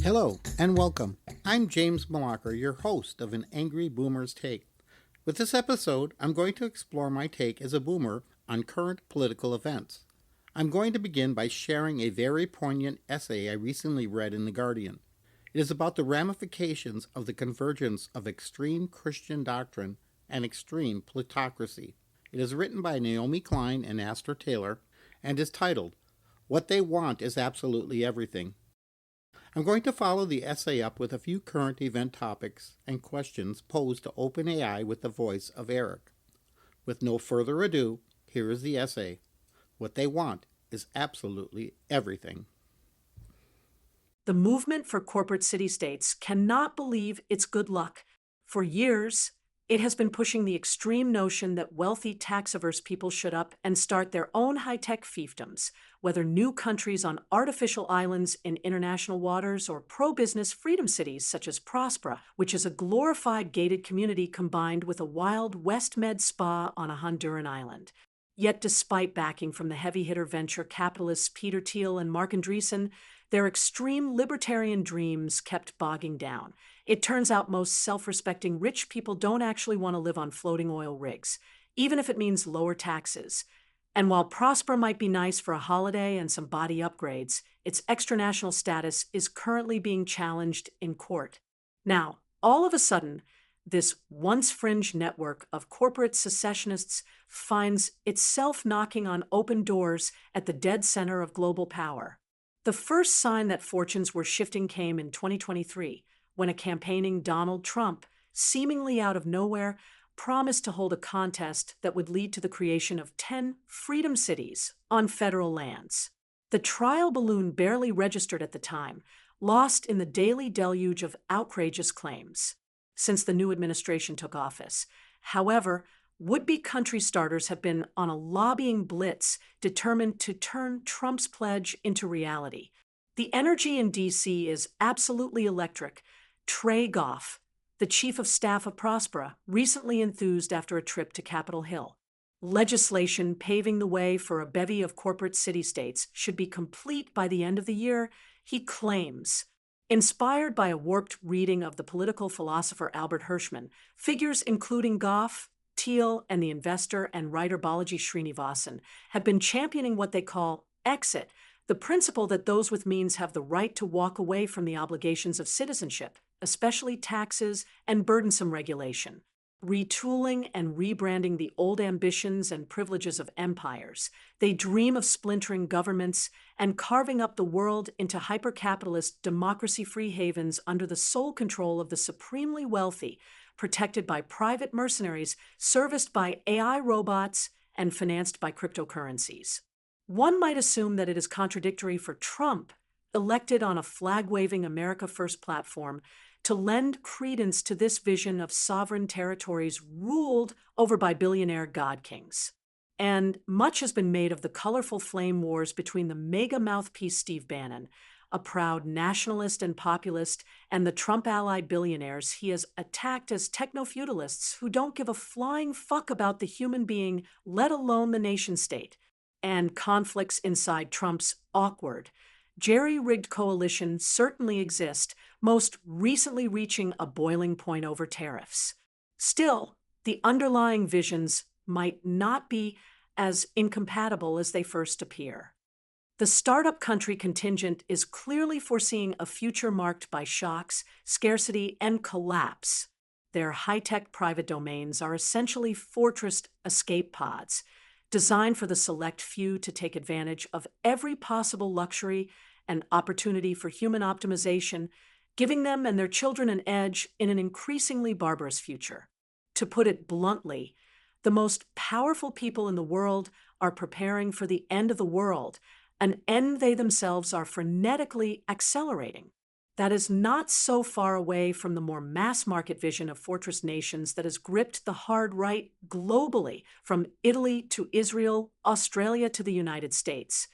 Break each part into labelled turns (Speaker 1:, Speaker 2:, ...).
Speaker 1: Hello and welcome. I'm James Malacher, your host of An Angry Boomer's Take. With this episode, I'm going to explore my take as a boomer on current political events. I'm going to begin by sharing a very poignant essay I recently read in The Guardian. It is about the ramifications of the convergence of extreme Christian doctrine and extreme plutocracy. It is written by Naomi Klein and Astra Taylor and is titled, "What They Want is Absolutely Everything." I'm going to follow the essay up with a few current event topics and questions posed to OpenAI with the voice of Eric. With no further ado, here is the essay. What they want is absolutely everything.
Speaker 2: The movement for corporate city-states cannot believe it's good luck. For years, it has been pushing the extreme notion that wealthy, tax-averse people should up and start their own high-tech fiefdoms, whether new countries on artificial islands in international waters or pro-business freedom cities such as Prospera, which is a glorified gated community combined with a wild West Med spa on a Honduran island. Yet despite backing from the heavy-hitter venture capitalists Peter Thiel and Marc Andreessen, their extreme libertarian dreams kept bogging down. It turns out most self-respecting rich people don't actually want to live on floating oil rigs, even if it means lower taxes. And while Prospera might be nice for a holiday and some body upgrades, its extranational status is currently being challenged in court. Now, all of a sudden, this once fringe network of corporate secessionists finds itself knocking on open doors at the dead center of global power. The first sign that fortunes were shifting came in 2023, when a campaigning Donald Trump, seemingly out of nowhere, promised to hold a contest that would lead to the creation of 10 freedom cities on federal lands. The trial balloon barely registered at the time, lost in the daily deluge of outrageous claims since the new administration took office. However, would-be country starters have been on a lobbying blitz determined to turn Trump's pledge into reality. The energy in D.C. is absolutely electric. Trey Goff, the chief of staff of Prospera, recently enthused after a trip to Capitol Hill. Legislation paving the way for a bevy of corporate city-states should be complete by the end of the year, he claims. Inspired by a warped reading of the political philosopher Albert Hirschman, figures including Goff, Thiel, and the investor and writer Balaji Srinivasan have been championing what they call exit, the principle that those with means have the right to walk away from the obligations of citizenship, especially taxes and burdensome regulation, retooling and rebranding the old ambitions and privileges of empires. They dream of splintering governments and carving up the world into hyper-capitalist democracy-free havens under the sole control of the supremely wealthy, protected by private mercenaries, serviced by AI robots, and financed by cryptocurrencies. One might assume that it is contradictory for Trump, elected on a flag-waving America First platform, to lend credence to this vision of sovereign territories ruled over by billionaire god kings. And much has been made of the colorful flame wars between the mega mouthpiece Steve Bannon, a proud nationalist and populist, and the Trump-allied billionaires he has attacked as techno-feudalists who don't give a flying fuck about the human being, let alone the nation-state, and conflicts inside Trump's awkward, jerry-rigged coalition certainly exist, most recently reaching a boiling point over tariffs. Still, the underlying visions might not be as incompatible as they first appear. The startup country contingent is clearly foreseeing a future marked by shocks, scarcity, and collapse. Their high-tech private domains are essentially fortressed escape pods, designed for the select few to take advantage of every possible luxury and opportunity for human optimization, giving them and their children an edge in an increasingly barbarous future. To put it bluntly, the most powerful people in the world are preparing for the end of the world, an end they themselves are frenetically accelerating. That is not so far away from the more mass-market vision of fortress nations that has gripped the hard right globally, from Italy to Israel, Australia to the United States.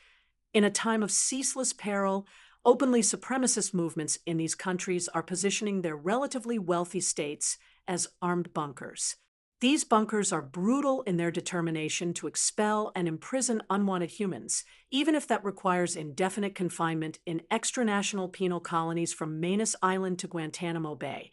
Speaker 2: In a time of ceaseless peril, openly supremacist movements in these countries are positioning their relatively wealthy states as armed bunkers. These bunkers are brutal in their determination to expel and imprison unwanted humans, even if that requires indefinite confinement in extranational penal colonies from Manus Island to Guantanamo Bay,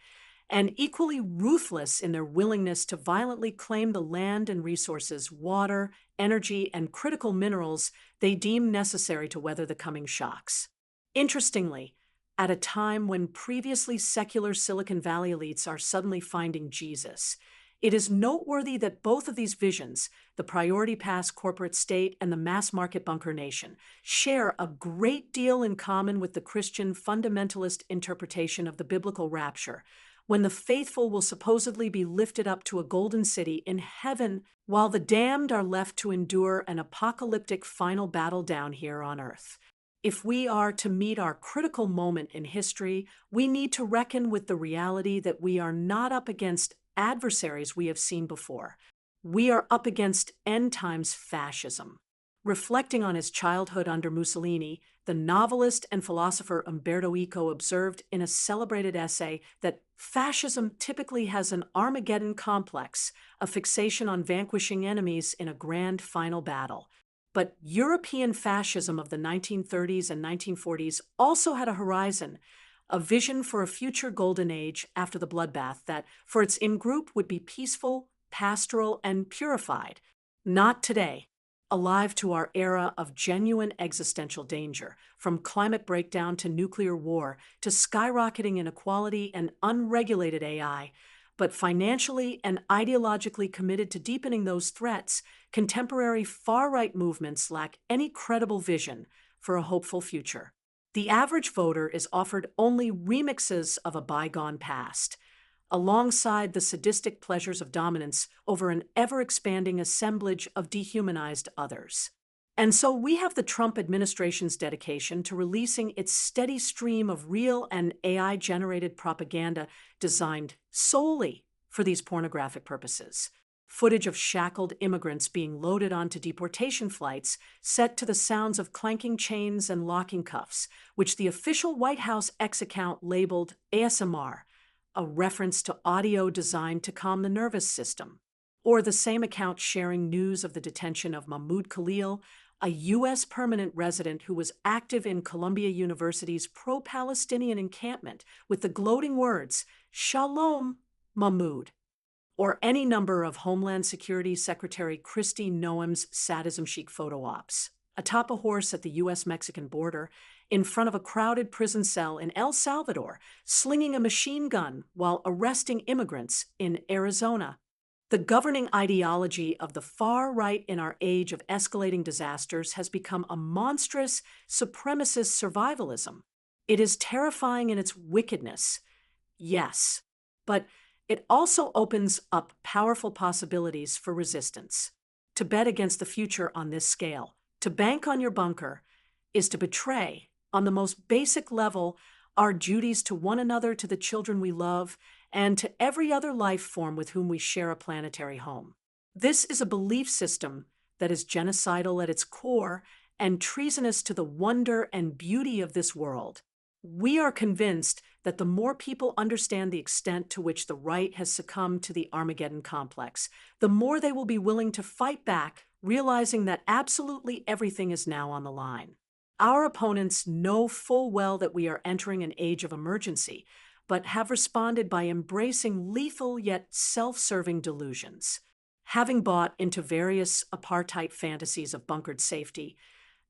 Speaker 2: and equally ruthless in their willingness to violently claim the land and resources, water, energy, and critical minerals they deem necessary to weather the coming shocks. Interestingly, at a time when previously secular Silicon Valley elites are suddenly finding Jesus, it is noteworthy that both of these visions, the priority pass corporate state and the mass market bunker nation, share a great deal in common with the Christian fundamentalist interpretation of the biblical rapture, when the faithful will supposedly be lifted up to a golden city in heaven, while the damned are left to endure an apocalyptic final battle down here on earth. If we are to meet our critical moment in history, we need to reckon with the reality that we are not up against adversaries we have seen before. We are up against end times fascism. Reflecting on his childhood under Mussolini, the novelist and philosopher Umberto Eco observed in a celebrated essay that fascism typically has an Armageddon complex, a fixation on vanquishing enemies in a grand final battle. But European fascism of the 1930s and 1940s also had a horizon, a vision for a future golden age after the bloodbath that, for its in-group, would be peaceful, pastoral, and purified. Not today. Alive to our era of genuine existential danger, from climate breakdown to nuclear war to skyrocketing inequality and unregulated AI, but financially and ideologically committed to deepening those threats, contemporary far-right movements lack any credible vision for a hopeful future. The average voter is offered only remixes of a bygone past, alongside the sadistic pleasures of dominance over an ever-expanding assemblage of dehumanized others. And so we have the Trump administration's dedication to releasing its steady stream of real and AI-generated propaganda designed solely for these pornographic purposes. Footage of shackled immigrants being loaded onto deportation flights set to the sounds of clanking chains and locking cuffs, which the official White House X account labeled ASMR, a reference to audio designed to calm the nervous system. Or the same account sharing news of the detention of Mahmoud Khalil, a U.S. permanent resident who was active in Columbia University's pro-Palestinian encampment with the gloating words, "Shalom, Mahmoud." Or any number of Homeland Security Secretary Kristi Noem's sadism chic photo ops, atop a horse at the U.S.-Mexican border, in front of a crowded prison cell in El Salvador, slinging a machine gun while arresting immigrants in Arizona. The governing ideology of the far right in our age of escalating disasters has become a monstrous, supremacist survivalism. It is terrifying in its wickedness, yes, but it also opens up powerful possibilities for resistance. To bet against the future on this scale, to bank on your bunker, is to betray, on the most basic level, our duties to one another, to the children we love, and to every other life form with whom we share a planetary home. This is a belief system that is genocidal at its core and treasonous to the wonder and beauty of this world. We are convinced that the more people understand the extent to which the right has succumbed to the Armageddon complex, the more they will be willing to fight back, realizing that absolutely everything is now on the line. Our opponents know full well that we are entering an age of emergency, but have responded by embracing lethal yet self-serving delusions. Having bought into various apartheid fantasies of bunkered safety,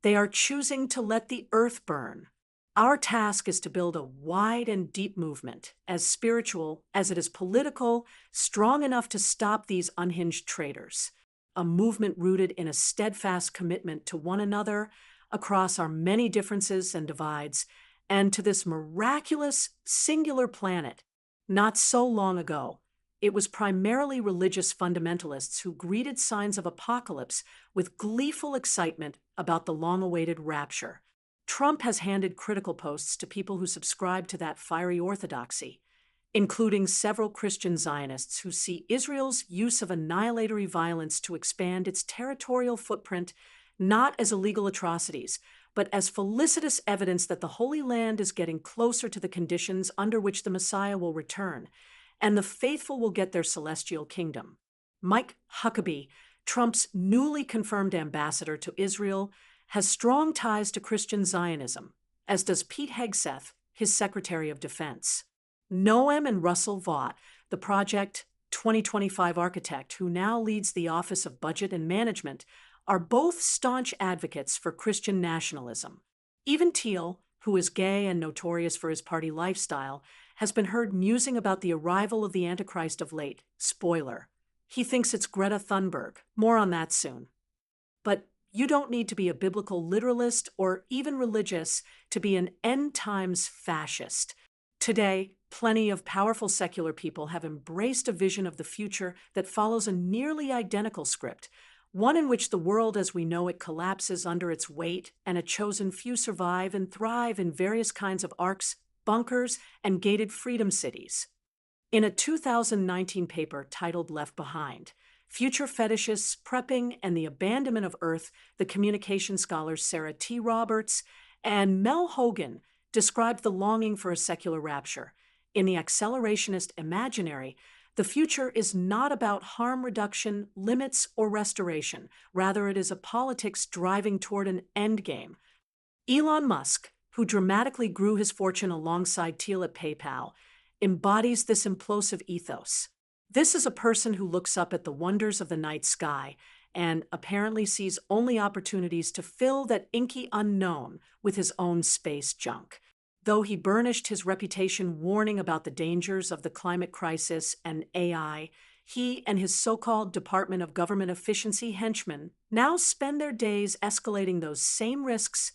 Speaker 2: they are choosing to let the earth burn. Our task is to build a wide and deep movement, as spiritual as it is political, strong enough to stop these unhinged traitors. A movement rooted in a steadfast commitment to one another across our many differences and divides, and to this miraculous, singular planet. Not so long ago, it was primarily religious fundamentalists who greeted signs of apocalypse with gleeful excitement about the long-awaited rapture. Trump has handed critical posts to people who subscribe to that fiery orthodoxy, including several Christian Zionists who see Israel's use of annihilatory violence to expand its territorial footprint not as illegal atrocities, but as felicitous evidence that the Holy Land is getting closer to the conditions under which the Messiah will return, and the faithful will get their celestial kingdom. Mike Huckabee, Trump's newly confirmed ambassador to Israel, has strong ties to Christian Zionism, as does Pete Hegseth, his Secretary of Defense. Noam and Russell Vaught, the Project 2025 architect who now leads the Office of Budget and Management, are both staunch advocates for Christian nationalism. Even Thiel, who is gay and notorious for his party lifestyle, has been heard musing about the arrival of the Antichrist of late. Spoiler. He thinks it's Greta Thunberg. More on that soon. But you don't need to be a biblical literalist or even religious to be an end-times fascist. Today, plenty of powerful secular people have embraced a vision of the future that follows a nearly identical script, one in which the world as we know it collapses under its weight and a chosen few survive and thrive in various kinds of arcs, bunkers, and gated freedom cities. In a 2019 paper titled Left Behind, Future Fetishists, Prepping, and the Abandonment of Earth, the communication scholars Sarah T. Roberts and Mel Hogan described the longing for a secular rapture. In the accelerationist imaginary, the future is not about harm reduction, limits, or restoration. Rather, it is a politics driving toward an endgame. Elon Musk, who dramatically grew his fortune alongside Thiel at PayPal, embodies this implosive ethos. This is a person who looks up at the wonders of the night sky and apparently sees only opportunities to fill that inky unknown with his own space junk. Though he burnished his reputation warning about the dangers of the climate crisis and AI, he and his so-called Department of Government Efficiency henchmen now spend their days escalating those same risks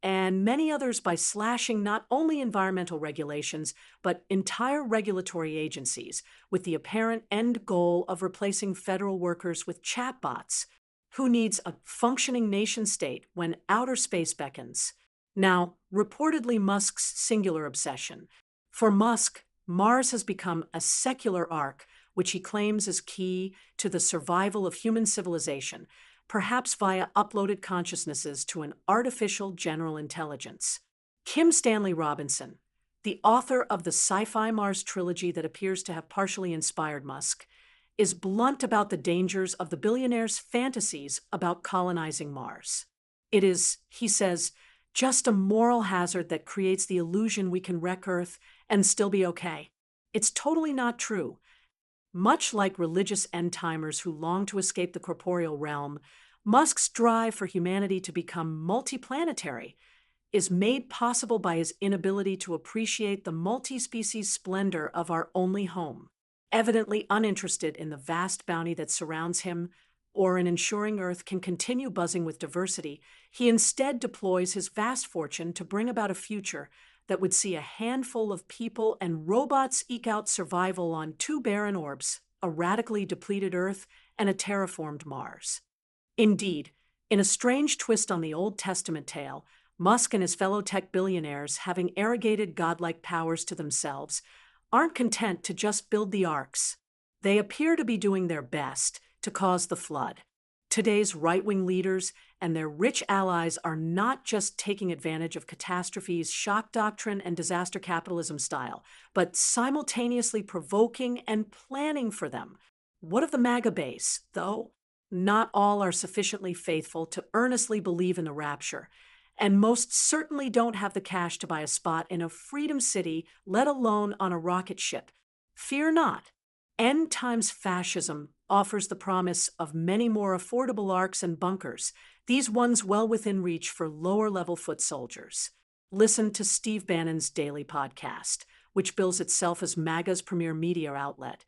Speaker 2: and many others by slashing not only environmental regulations, but entire regulatory agencies, with the apparent end goal of replacing federal workers with chatbots. Who needs a functioning nation-state when outer space beckons? Now, reportedly Musk's singular obsession. For Musk, Mars has become a secular arc, which he claims is key to the survival of human civilization, perhaps via uploaded consciousnesses to an artificial general intelligence. Kim Stanley Robinson, the author of the sci-fi Mars trilogy that appears to have partially inspired Musk, is blunt about the dangers of the billionaire's fantasies about colonizing Mars. It is, he says, just a moral hazard that creates the illusion we can wreck Earth and still be okay. It's totally not true. Much like religious end-timers who long to escape the corporeal realm, Musk's drive for humanity to become multiplanetary is made possible by his inability to appreciate the multi-species splendor of our only home. Evidently uninterested in the vast bounty that surrounds him or in ensuring Earth can continue buzzing with diversity, he instead deploys his vast fortune to bring about a future that would see a handful of people and robots eke out survival on two barren orbs, a radically depleted Earth and a terraformed Mars. Indeed, in a strange twist on the Old Testament tale, Musk and his fellow tech billionaires, having arrogated godlike powers to themselves, aren't content to just build the arcs. They appear to be doing their best to cause the flood. Today's right-wing leaders and their rich allies are not just taking advantage of catastrophes, shock doctrine, and disaster capitalism style, but simultaneously provoking and planning for them. What of the MAGA base, though? Not all are sufficiently faithful to earnestly believe in the rapture, and most certainly don't have the cash to buy a spot in a freedom city, let alone on a rocket ship. Fear not. End times fascism offers the promise of many more affordable arcs and bunkers, these ones well within reach for lower-level foot soldiers. Listen to Steve Bannon's daily podcast, which bills itself as MAGA's premier media outlet,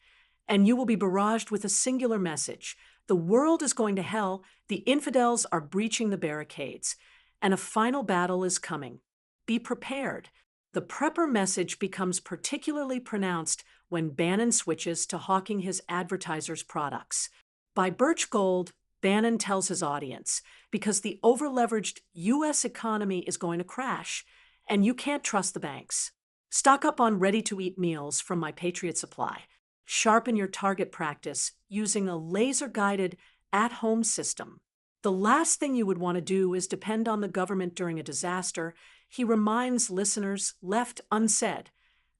Speaker 2: and you will be barraged with a singular message. The world is going to hell, the infidels are breaching the barricades, and a final battle is coming. Be prepared. The prepper message becomes particularly pronounced when Bannon switches to hawking his advertisers' products. By birch gold, Bannon tells his audience, because the over-leveraged U.S. economy is going to crash, and you can't trust the banks. Stock up on ready-to-eat meals from My Patriot Supply. Sharpen your target practice using a laser-guided at-home system. The last thing you would want to do is depend on the government during a disaster, he reminds listeners left unsaid,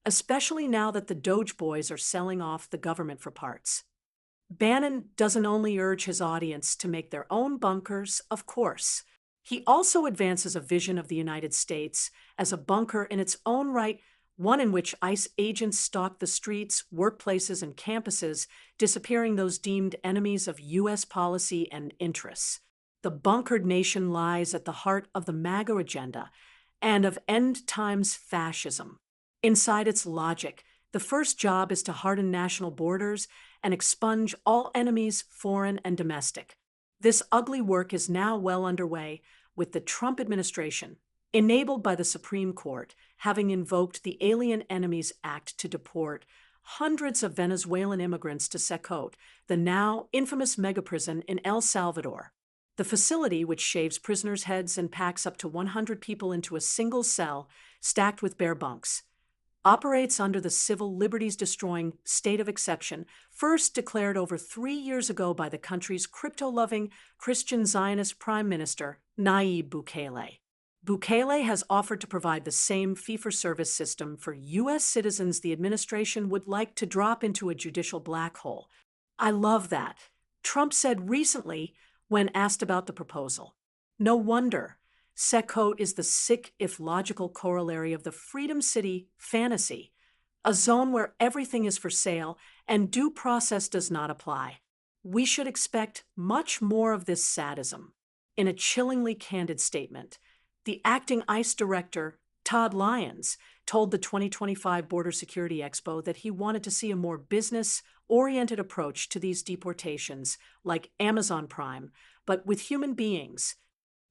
Speaker 2: especially now that the Doge boys are selling off the government for parts. Bannon doesn't only urge his audience to make their own bunkers, of course. He also advances a vision of the United States as a bunker in its own right, one in which ICE agents stalk the streets, workplaces, and campuses, disappearing those deemed enemies of U.S. policy and interests. The bunkered nation lies at the heart of the MAGA agenda and of end times fascism. Inside its logic, the first job is to harden national borders and expunge all enemies, foreign and domestic. This ugly work is now well underway, with the Trump administration, enabled by the Supreme Court, having invoked the Alien Enemies Act to deport hundreds of Venezuelan immigrants to Secot, the now infamous megaprison in El Salvador. The facility, which shaves prisoners' heads and packs up to 100 people into a single cell stacked with bare bunks, operates under the civil liberties-destroying state of exception, first declared over 3 years ago by the country's crypto-loving Christian Zionist Prime Minister, Nayib Bukele. Bukele has offered to provide the same fee-for-service system for U.S. citizens the administration would like to drop into a judicial black hole. I love that, Trump said recently when asked about the proposal. No wonder. Secot is the sick, if logical, corollary of the Freedom City fantasy, a zone where everything is for sale and due process does not apply. We should expect much more of this sadism. In a chillingly candid statement, the acting ICE director, Todd Lyons, told the 2025 Border Security Expo that he wanted to see a more business-oriented approach to these deportations, like Amazon Prime, but with human beings.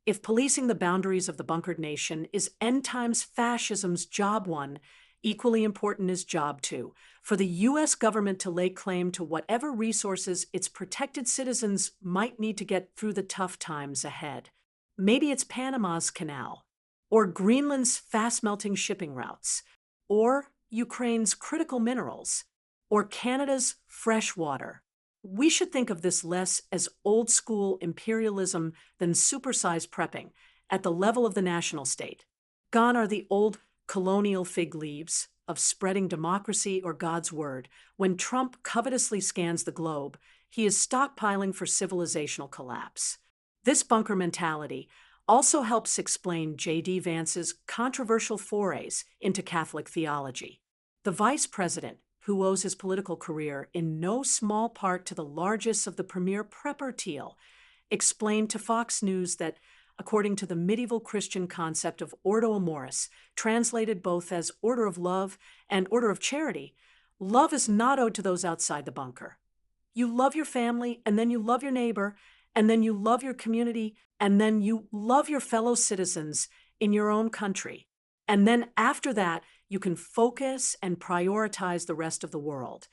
Speaker 2: If policing the boundaries of the bunkered nation is end times fascism's job one, equally important is job two, for the U.S. government to lay claim to whatever resources its protected citizens might need to get through the tough times ahead. Maybe it's Panama's canal, or Greenland's fast-melting shipping routes, or Ukraine's critical minerals, or Canada's fresh water. We should think of this less as old-school imperialism than supersized prepping at the level of the nation state. Gone are the old colonial fig leaves of spreading democracy or God's word. When Trump covetously scans the globe, he is stockpiling for civilizational collapse. This bunker mentality also helps explain J.D. Vance's controversial forays into Catholic theology. The vice president, who owes his political career in no small part to the largest of the premier prepper teal, explained to Fox News that, according to the medieval Christian concept of Ordo Amoris, translated both as order of love and order of charity, love is not owed to those outside the bunker. You love your family, and then you love your neighbor, and then you love your community, and then you love your fellow citizens in your own country. And then after that, you can focus and prioritize the rest of the world.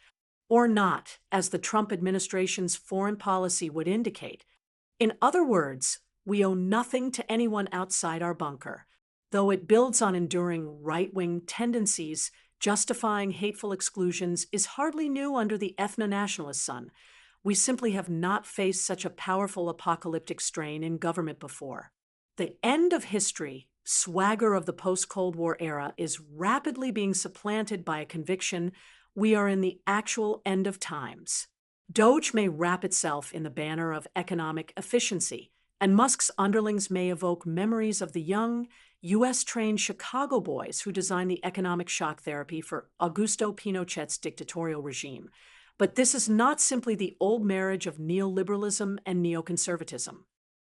Speaker 2: Or not, as the Trump administration's foreign policy would indicate. In other words, we owe nothing to anyone outside our bunker. Though it builds on enduring right-wing tendencies, justifying hateful exclusions is hardly new under the ethno-nationalist sun. We simply have not faced such a powerful apocalyptic strain in government before. The end of history, swagger of the post-Cold War era, is rapidly being supplanted by a conviction we are in the actual end of times. Doge may wrap itself in the banner of economic efficiency, and Musk's underlings may evoke memories of the young, U.S.-trained Chicago boys who designed the economic shock therapy for Augusto Pinochet's dictatorial regime. But this is not simply the old marriage of neoliberalism and neoconservatism.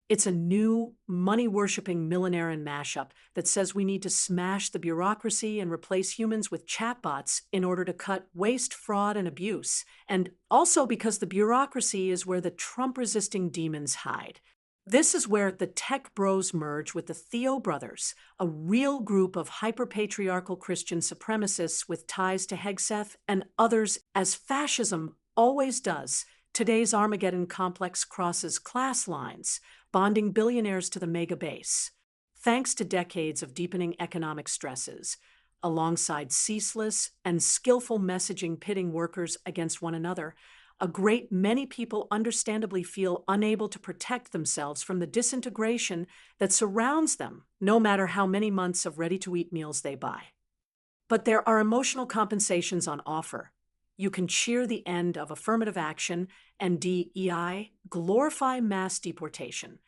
Speaker 2: It's a new, money-worshipping millenarian mashup that says we need to smash the bureaucracy and replace humans with chatbots in order to cut waste, fraud, and abuse, and also because the bureaucracy is where the Trump-resisting demons hide. This is where the tech bros merge with the Theo brothers, a real group of hyper-patriarchal Christian supremacists with ties to Hegseth and others, as fascism always does. Today's Armageddon complex crosses class lines, bonding billionaires to the mega base. Thanks to decades of deepening economic stresses, alongside ceaseless and skillful messaging pitting workers against one another, a great many people understandably feel unable to protect themselves from the disintegration that surrounds them, no matter how many months of ready-to-eat meals they buy. But there are emotional compensations on offer. You can cheer the end of affirmative action and DEI, glorify mass deportation.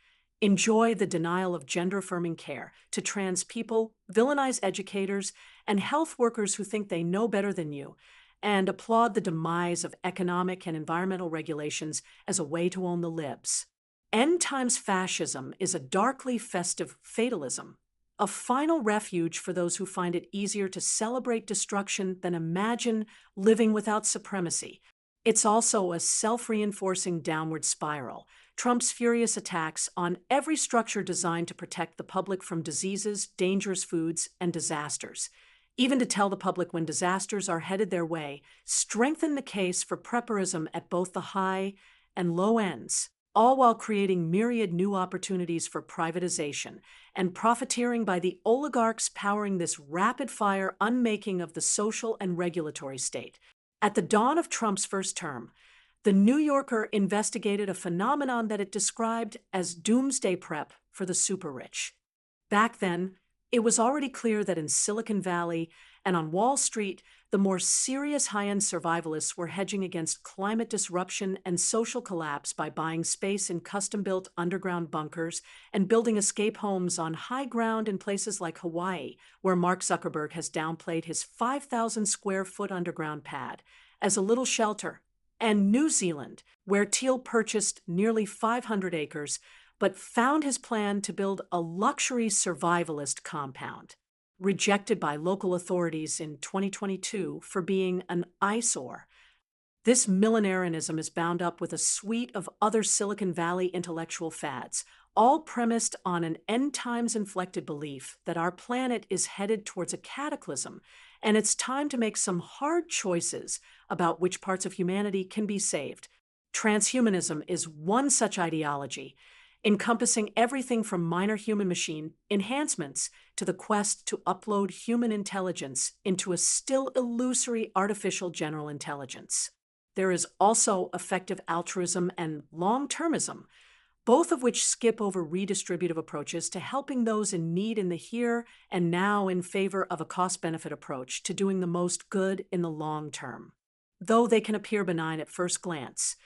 Speaker 2: Enjoy the denial of gender-affirming care to trans people, villainize educators, and health workers who think they know better than you, and applaud the demise of economic and environmental regulations as a way to own the libs. End times fascism is a darkly festive fatalism, a final refuge for those who find it easier to celebrate destruction than imagine living without supremacy. It's also a self-reinforcing downward spiral. Trump's furious attacks on every structure designed to protect the public from diseases, dangerous foods, and disasters, even to tell the public when disasters are headed their way, strengthen the case for prepperism at both the high and low ends, all while creating myriad new opportunities for privatization and profiteering by the oligarchs powering this rapid-fire unmaking of the social and regulatory state. At the dawn of Trump's first term, the New Yorker investigated a phenomenon that it described as doomsday prep for the super-rich. Back then, it was already clear that in Silicon Valley and on Wall Street, the more serious high-end survivalists were hedging against climate disruption and social collapse by buying space in custom-built underground bunkers and building escape homes on high ground in places like Hawaii, where Mark Zuckerberg has downplayed his 5,000-square-foot underground pad as a little shelter, and New Zealand, where Thiel purchased nearly 500 acres, but found his plan to build a luxury survivalist compound, rejected by local authorities in 2022 for being an eyesore. This millenarianism is bound up with a suite of other Silicon Valley intellectual fads, all premised on an end-times-inflected belief that our planet is headed towards a cataclysm, and it's time to make some hard choices about which parts of humanity can be saved. Transhumanism is one such ideology, encompassing everything from minor human-machine enhancements to the quest to upload human intelligence into a still illusory artificial general intelligence. There is also effective altruism and long-termism, both of which skip over redistributive approaches to helping those in need in the here and now in favor of a cost-benefit approach to doing the most good in the long term. Though they can appear benign at first glance,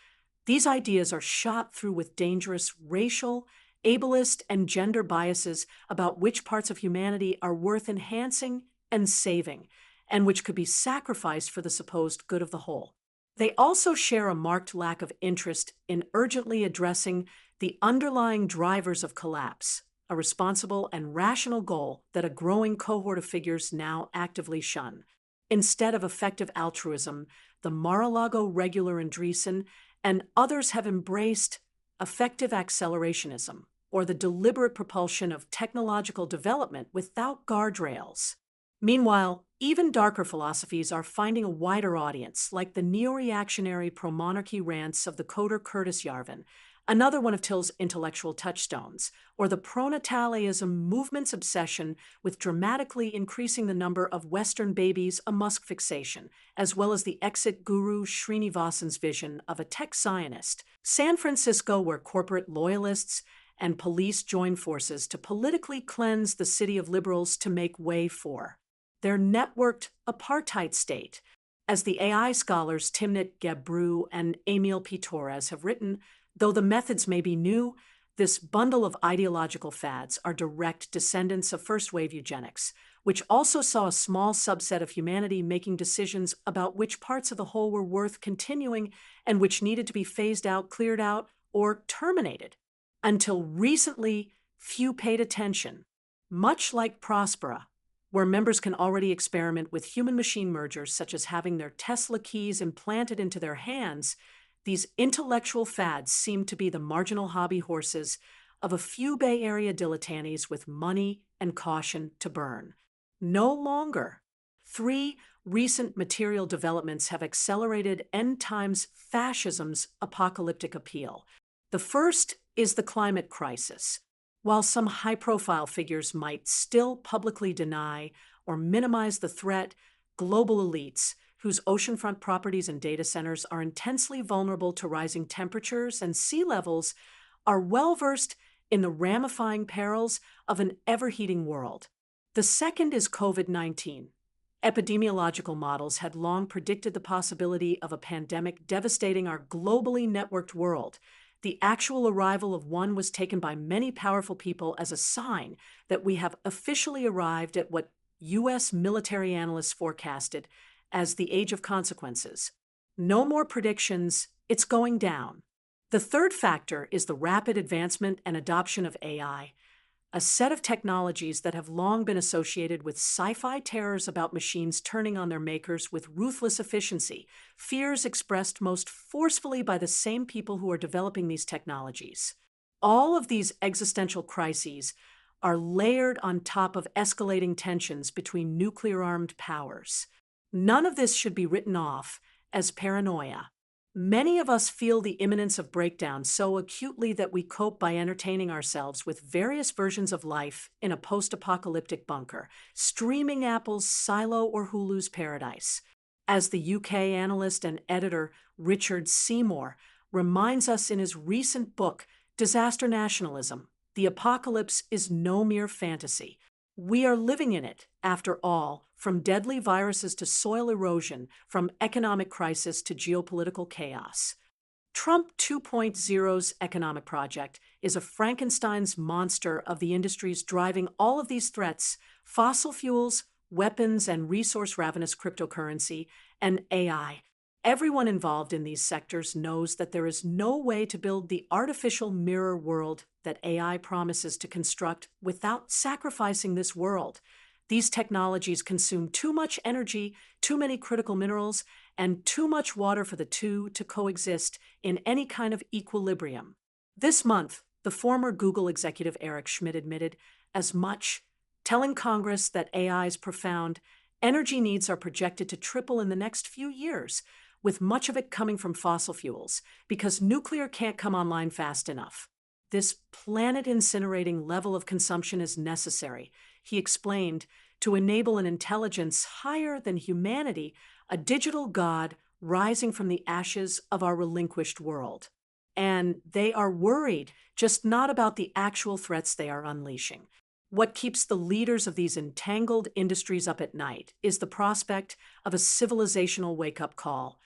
Speaker 2: these ideas are shot through with dangerous racial, ableist, and gender biases about which parts of humanity are worth enhancing and saving, and which could be sacrificed for the supposed good of the whole. They also share a marked lack of interest in urgently addressing the underlying drivers of collapse, a responsible and rational goal that a growing cohort of figures now actively shun. Instead of effective altruism, the Mar-a-Lago regular Andreessen and others have embraced effective accelerationism, or the deliberate propulsion of technological development without guardrails. Meanwhile, even darker philosophies are finding a wider audience, like the neo-reactionary pro-monarchy rants of the coder Curtis Yarvin, another one of Till's intellectual touchstones, or the pronatalism movement's obsession with dramatically increasing the number of Western babies, a Musk fixation, as well as the exit guru Srinivasan's vision of a tech Zionist. San Francisco, where corporate loyalists and police join forces to politically cleanse the city of liberals to make way for their networked apartheid state. As the AI scholars Timnit Gebru and Emil P. Torres have written, though the methods may be new, this bundle of ideological fads are direct descendants of first-wave eugenics, which also saw a small subset of humanity making decisions about which parts of the whole were worth continuing and which needed to be phased out, cleared out, or terminated. Until recently, few paid attention. Much like Prospera, where members can already experiment with human-machine mergers such as having their Tesla keys implanted into their hands, these intellectual fads seem to be the marginal hobby horses of a few Bay Area dilettantes with money and caution to burn. No longer. 3 recent material developments have accelerated end-times fascism's apocalyptic appeal. The first is the climate crisis. While some high-profile figures might still publicly deny or minimize the threat, global elites, whose oceanfront properties and data centers are intensely vulnerable to rising temperatures and sea levels, are well-versed in the ramifying perils of an ever-heating world. The second is COVID-19. Epidemiological models had long predicted the possibility of a pandemic devastating our globally networked world. The actual arrival of one was taken by many powerful people as a sign that we have officially arrived at what U.S. military analysts forecasted as the age of consequences. No more predictions, it's going down. The third factor is the rapid advancement and adoption of AI, a set of technologies that have long been associated with sci-fi terrors about machines turning on their makers with ruthless efficiency, fears expressed most forcefully by the same people who are developing these technologies. All of these existential crises are layered on top of escalating tensions between nuclear-armed powers. None of this should be written off as paranoia. Many of us feel the imminence of breakdown so acutely that we cope by entertaining ourselves with various versions of life in a post-apocalyptic bunker, streaming Apple's Silo or Hulu's Paradise. As the UK analyst and editor Richard Seymour reminds us in his recent book, Disaster Nationalism, the apocalypse is no mere fantasy. We are living in it, after all, from deadly viruses to soil erosion, from economic crisis to geopolitical chaos. Trump 2.0's economic project is a Frankenstein's monster of the industries driving all of these threats: fossil fuels, weapons and resource-ravenous cryptocurrency, and AI. Everyone involved in these sectors knows that there is no way to build the artificial mirror world that AI promises to construct without sacrificing this world. These technologies consume too much energy, too many critical minerals, and too much water for the two to coexist in any kind of equilibrium. This month, the former Google executive Eric Schmidt admitted as much, telling Congress that AI's profound energy needs are projected to triple in the next few years, with much of it coming from fossil fuels, because nuclear can't come online fast enough. This planet-incinerating level of consumption is necessary, he explained, to enable an intelligence higher than humanity, a digital god rising from the ashes of our relinquished world. And they are worried, just not about the actual threats they are unleashing. What keeps the leaders of these entangled industries up at night is the prospect of a civilizational wake-up call,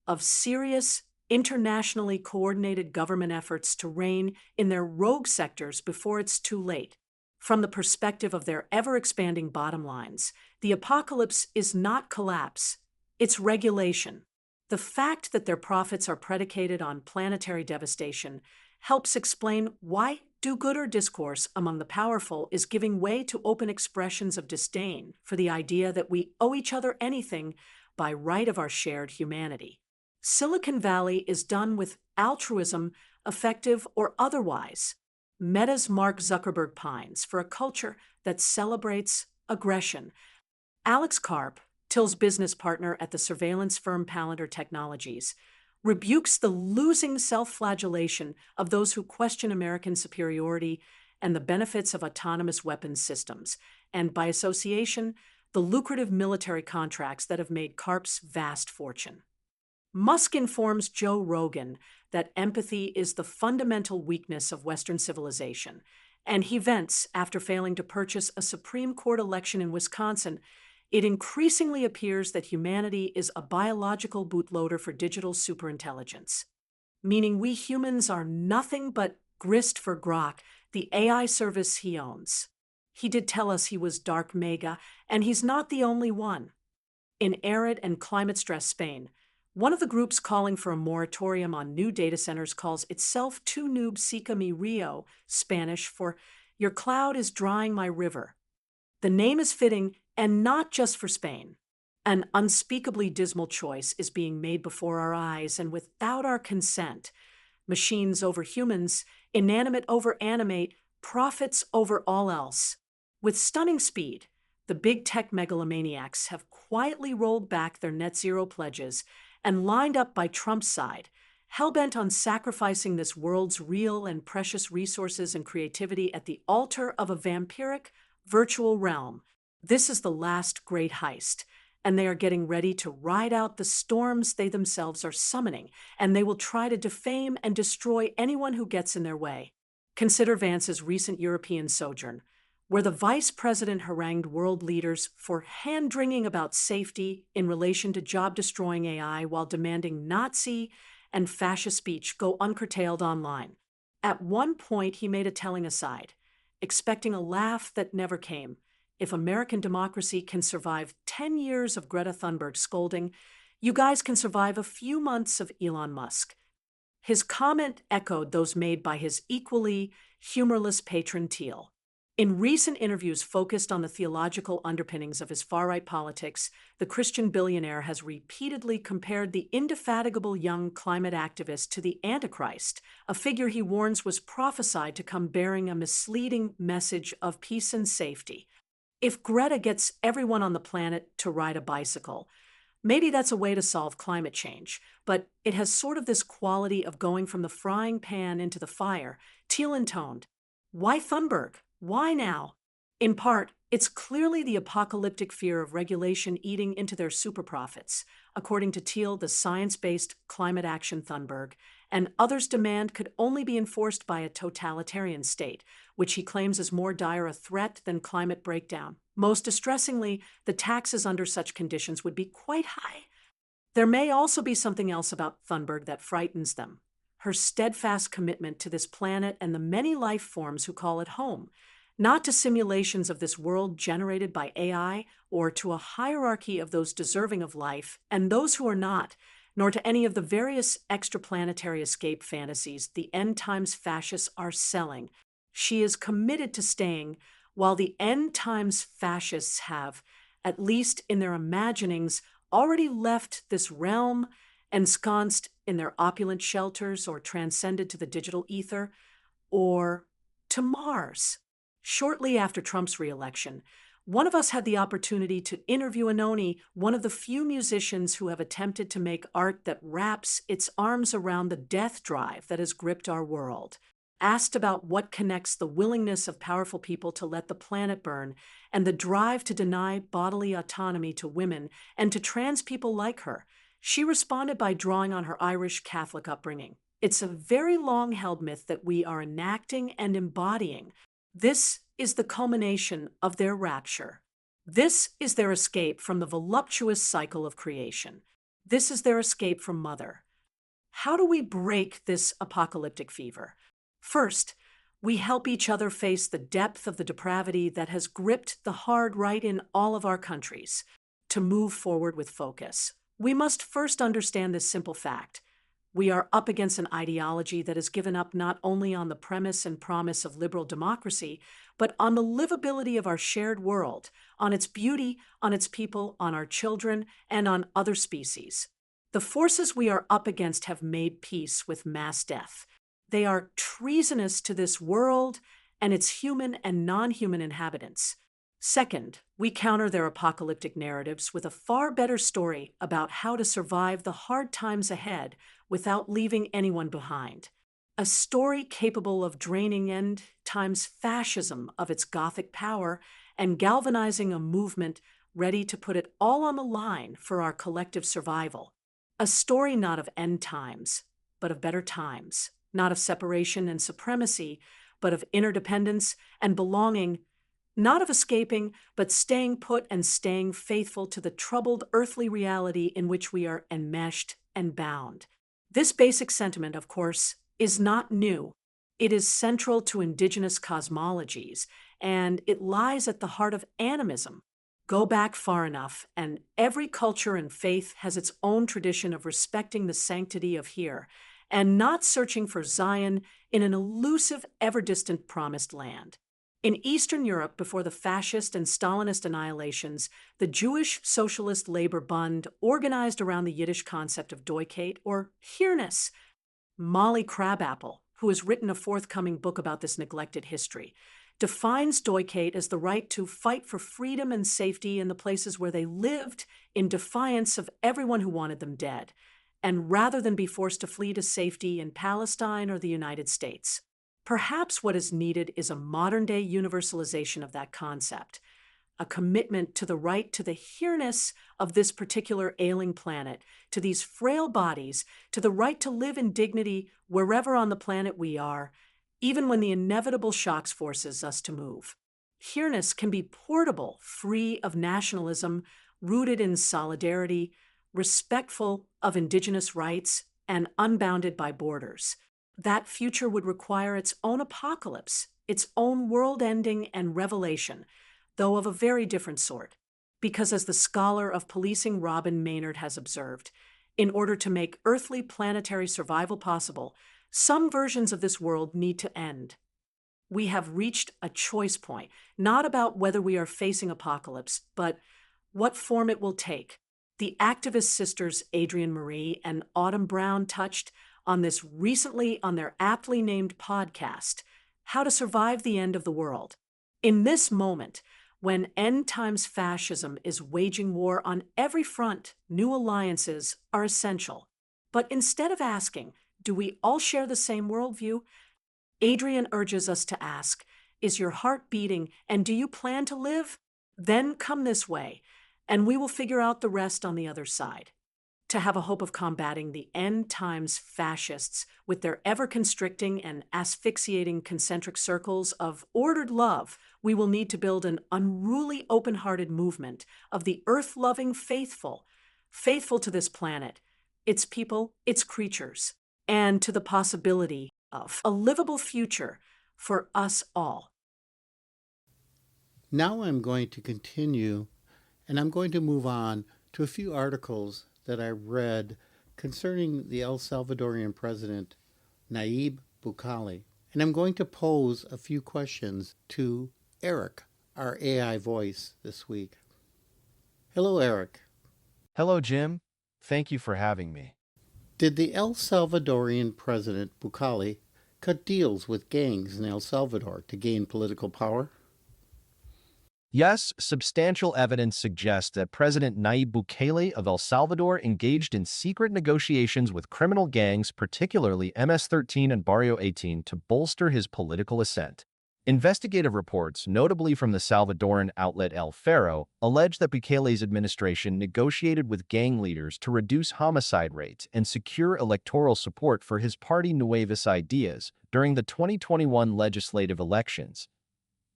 Speaker 2: of serious, internationally coordinated government efforts to rein in their rogue sectors before it's too late. From the perspective of their ever-expanding bottom lines, the apocalypse is not collapse, it's regulation. The fact that their profits are predicated on planetary devastation helps explain why do-gooder discourse among the powerful is giving way to open expressions of disdain for the idea that we owe each other anything by right of our shared humanity. Silicon Valley is done with altruism, effective or otherwise. Meta's Mark Zuckerberg pines for a culture that celebrates aggression. Alex Karp, Till's business partner at the surveillance firm Palantir Technologies, rebukes the losing self-flagellation of those who question American superiority and the benefits of autonomous weapons systems, and by association, the lucrative military contracts that have made Karp's vast fortune. Musk informs Joe Rogan that empathy is the fundamental weakness of Western civilization, and he vents after failing to purchase a Supreme Court election in Wisconsin. It increasingly appears that humanity is a biological bootloader for digital superintelligence, meaning we humans are nothing but grist for Grok, the AI service he owns. He did tell us he was dark mega, and he's not the only one. In arid and climate-stressed Spain, one of the groups calling for a moratorium on new data centers calls itself Tu Noob Seca Mi Rio, Spanish for "Your cloud is drying my river." The name is fitting, and not just for Spain. An unspeakably dismal choice is being made before our eyes and without our consent. Machines over humans, inanimate over animate, profits over all else. With stunning speed, the big tech megalomaniacs have quietly rolled back their net zero pledges and lined up by Trump's side, hell-bent on sacrificing this world's real and precious resources and creativity at the altar of a vampiric, virtual realm. This is the last great heist, and they are getting ready to ride out the storms they themselves are summoning, and they will try to defame and destroy anyone who gets in their way. Consider Vance's recent European sojourn. where the vice president harangued world leaders for hand-wringing about safety in relation to job-destroying AI while demanding Nazi and fascist speech go uncurtailed online. At one point, he made a telling aside, expecting a laugh that never came. If American democracy can survive 10 years of Greta Thunberg scolding, you guys can survive a few months of Elon Musk. His comment echoed those made by his equally humorless patron Thiel. In recent interviews focused on the theological underpinnings of his far-right politics, the Christian billionaire has repeatedly compared the indefatigable young climate activist to the Antichrist, a figure he warns was prophesied to come bearing a misleading message of peace and safety. If Greta gets everyone on the planet to ride a bicycle, maybe that's a way to solve climate change, but it has sort of this quality of going from the frying pan into the fire. Thiel intoned, "Why Thunberg? Why now?" In part, it's clearly the apocalyptic fear of regulation eating into their super profits. According to Thiel, the science-based climate action Thunberg and others' demand could only be enforced by a totalitarian state, which he claims is more dire a threat than climate breakdown. Most distressingly, the taxes under such conditions would be quite high. There may also be something else about Thunberg that frightens them. Her steadfast commitment to this planet and the many life forms who call it home, not to simulations of this world generated by AI or to a hierarchy of those deserving of life and those who are not, nor to any of the various extraplanetary escape fantasies the end times fascists are selling. She is committed to staying while the end times fascists have, at least in their imaginings, already left this realm, ensconced in their opulent shelters or transcended to the digital ether, or to Mars. Shortly after Trump's re-election, one of us had the opportunity to interview Anoni, one of the few musicians who have attempted to make art that wraps its arms around the death drive that has gripped our world. Asked about what connects the willingness of powerful people to let the planet burn and the drive to deny bodily autonomy to women and to trans people like her, she responded by drawing on her Irish Catholic upbringing. It's a very long-held myth that we are enacting and embodying. This is the culmination of their rapture. This is their escape from the voluptuous cycle of creation. This is their escape from Mother. How do we break this apocalyptic fever? First, we help each other face the depth of the depravity that has gripped the hard right in all of our countries. To move forward with focus, we must first understand this simple fact. We are up against an ideology that has given up not only on the premise and promise of liberal democracy, but on the livability of our shared world, on its beauty, on its people, on our children, and on other species. The forces we are up against have made peace with mass death. They are treasonous to this world and its human and non-human inhabitants. Second, we counter their apocalyptic narratives with a far better story about how to survive the hard times ahead without leaving anyone behind. A story capable of draining end times fascism of its Gothic power and galvanizing a movement ready to put it all on the line for our collective survival. A story not of end times, but of better times. Not of separation and supremacy, but of interdependence and belonging, not of escaping, but staying put and staying faithful to the troubled earthly reality in which we are enmeshed and bound. This basic sentiment, of course, is not new. It is central to indigenous cosmologies, and it lies at the heart of animism. Go back far enough, and every culture and faith has its own tradition of respecting the sanctity of here, and not searching for Zion in an elusive, ever-distant promised land. In Eastern Europe, before the fascist and Stalinist annihilations, the Jewish Socialist Labor Bund organized around the Yiddish concept of Deutkeit, or here-ness. Molly Crabapple, who has written a forthcoming book about this neglected history, defines Deutkeit as the right to fight for freedom and safety in the places where they lived in defiance of everyone who wanted them dead, and rather than be forced to flee to safety in Palestine or the United States. Perhaps what is needed is a modern-day universalization of that concept, a commitment to the right to the here-ness of this particular ailing planet, to these frail bodies, to the right to live in dignity wherever on the planet we are, even when the inevitable shocks forces us to move. Here-ness can be portable, free of nationalism, rooted in solidarity, respectful of indigenous rights, and unbounded by borders. That future would require its own apocalypse, its own world ending and revelation, though of a very different sort. Because, as the scholar of policing Robin Maynard has observed, in order to make earthly planetary survival possible, some versions of this world need to end. We have reached a choice point, not about whether we are facing apocalypse, but what form it will take. The activist sisters Adrienne Marie and Autumn Brown touched on this recently on their aptly named podcast, How to Survive the End of the World. In this moment, when end times fascism is waging war on every front, new alliances are essential. But instead of asking, do we all share the same worldview? Adrian urges us to ask, is your heart beating and do you plan to live? Then come this way, and we will figure out the rest on the other side. To have a hope of combating the end times fascists with their ever-constricting and asphyxiating concentric circles of ordered love, we will need to build an unruly, open-hearted movement of the earth-loving faithful, faithful to this planet, its people, its creatures, and to the possibility of a livable future for us all.
Speaker 1: Now I'm going to continue, and I'm going to move on to a few articles that I read concerning the El Salvadorian president, Nayib Bukele. And I'm going to pose a few questions to Eric, our AI voice this week. Hello, Eric.
Speaker 3: Hello, Jim. Thank you for having me.
Speaker 1: Did the El Salvadorian president, Bukele, cut deals with gangs in El Salvador to gain political power?
Speaker 3: Yes, substantial evidence suggests that President Nayib Bukele of El Salvador engaged in secret negotiations with criminal gangs, particularly MS-13 and Barrio 18, to bolster his political ascent. Investigative reports, notably from the Salvadoran outlet El Faro, allege that Bukele's administration negotiated with gang leaders to reduce homicide rates and secure electoral support for his party Nuevas Ideas during the 2021 legislative elections.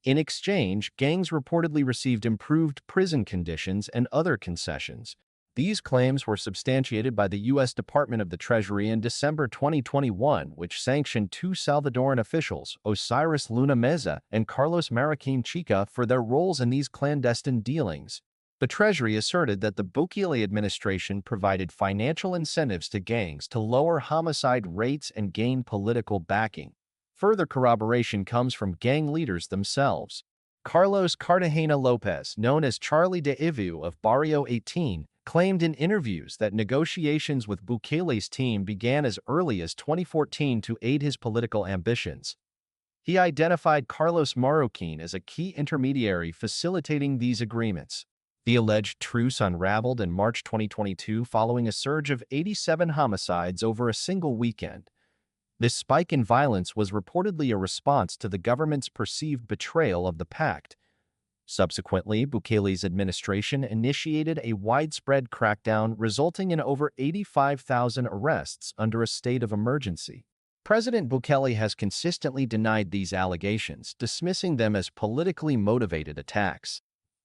Speaker 3: In exchange, gangs reportedly received improved prison conditions and other concessions. These claims were substantiated by the U.S. Department of the Treasury in December 2021, which sanctioned two Salvadoran officials, Osiris Luna Meza and Carlos Marroquin Chica, for their roles in these clandestine dealings. The Treasury asserted that the Bukele administration provided financial incentives to gangs to lower homicide rates and gain political backing. Further corroboration comes from gang leaders themselves. Carlos Cartagena Lopez, known as Charlie de Ivu of Barrio 18, claimed in interviews that negotiations with Bukele's team began as early as 2014 to aid his political ambitions. He identified Carlos Marroquin as a key intermediary facilitating these agreements. The alleged truce unraveled in March 2022 following a surge of 87 homicides over a single weekend. This spike in violence was reportedly a response to the government's perceived betrayal of the pact. Subsequently, Bukele's administration initiated a widespread crackdown, resulting in over 85,000 arrests under a state of emergency. President Bukele has consistently denied these allegations, dismissing them as politically motivated attacks.